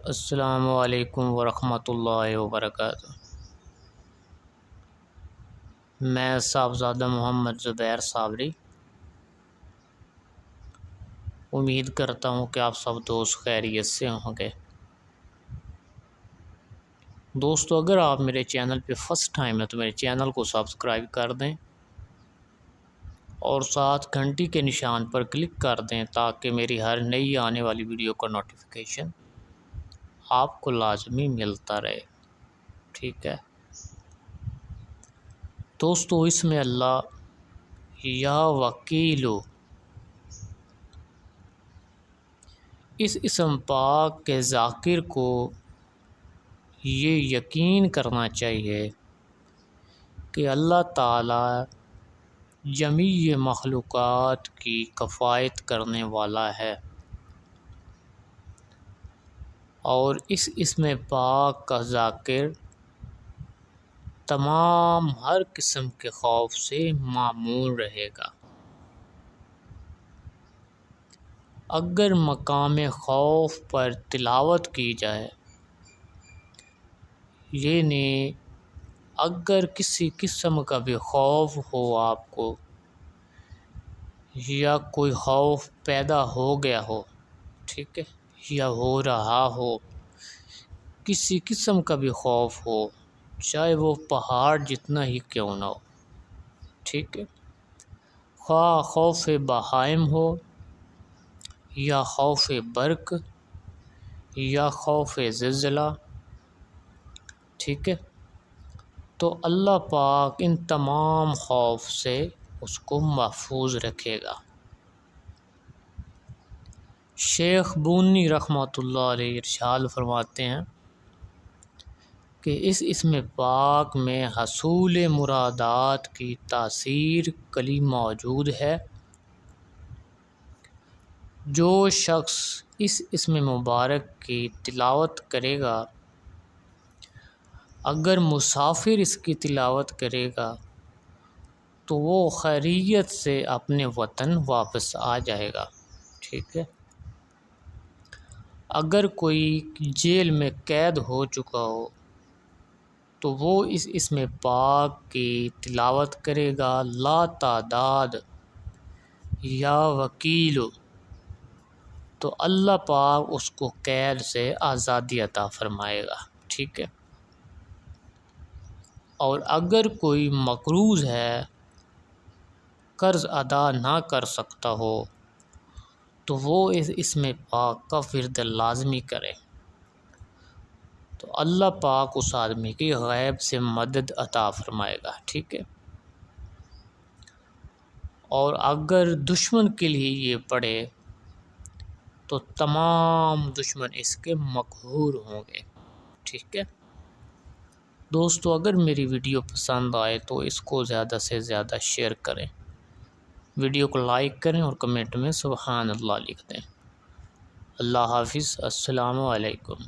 السلام علیکم ورحمۃ اللہ وبرکاتہ۔ میں صاحبزادہ محمد زبیر صابری امید کرتا ہوں کہ آپ سب دوست خیریت سے ہوں گے۔ دوستو، اگر آپ میرے چینل پہ فرسٹ ٹائم ہے تو میرے چینل کو سبسکرائب کر دیں اور ساتھ گھنٹی کے نشان پر کلک کر دیں تاکہ میری ہر نئی آنے والی ویڈیو کا نوٹیفیکیشن آپ کو لازمی ملتا رہے۔ ٹھیک ہے دوستو، اس میں اللہ یا وکیلو اس اسم پاک کے ذاکر کو یہ یقین کرنا چاہیے کہ اللہ تعالی جمیع مخلوقات کی کفایت کرنے والا ہے اور اس اسم پاک کا ذاکر تمام ہر قسم کے خوف سے معمور رہے گا۔ اگر مقام خوف پر تلاوت کی جائے، یعنی اگر کسی قسم کا بھی خوف ہو آپ کو یا کوئی خوف پیدا ہو گیا ہو، ٹھیک ہے، یا ہو رہا ہو، کسی قسم کا بھی خوف ہو، چاہے وہ پہاڑ جتنا ہی کیوں نہ ہو، ٹھیک ہے، خواہ خوف بہائم ہو یا خوف برق یا خوف زلزلہ، ٹھیک ہے، تو اللہ پاک ان تمام خوف سے اس کو محفوظ رکھے گا۔ شیخ بونی رحمۃ اللہ علیہ ارشاد فرماتے ہیں کہ اس اسم پاک میں حصول مرادات کی تاثیر کلی موجود ہے۔ جو شخص اس اسم مبارک کی تلاوت کرے گا، اگر مسافر اس کی تلاوت کرے گا تو وہ خیریت سے اپنے وطن واپس آ جائے گا، ٹھیک ہے۔ اگر کوئی جیل میں قید ہو چکا ہو تو وہ اس اسم پاک کی تلاوت کرے گا، لا تعداد یا وکیلو، تو اللہ پاک اس کو قید سے آزادی عطا فرمائے گا، ٹھیک ہے۔ اور اگر کوئی مقروض ہے، قرض ادا نہ کر سکتا ہو تو وہ اس اسم پاک کا ورد لازمی کرے تو اللہ پاک اس آدمی کی غیب سے مدد عطا فرمائے گا، ٹھیک ہے۔ اور اگر دشمن کے لیے یہ پڑھے تو تمام دشمن اس کے مقہور ہوں گے، ٹھیک ہے۔ دوستو، اگر میری ویڈیو پسند آئے تو اس کو زیادہ سے زیادہ شیئر کریں، ویڈیو کو لائک کریں اور کمنٹ میں سبحان اللہ لکھ دیں۔ اللہ حافظ، السلام علیکم۔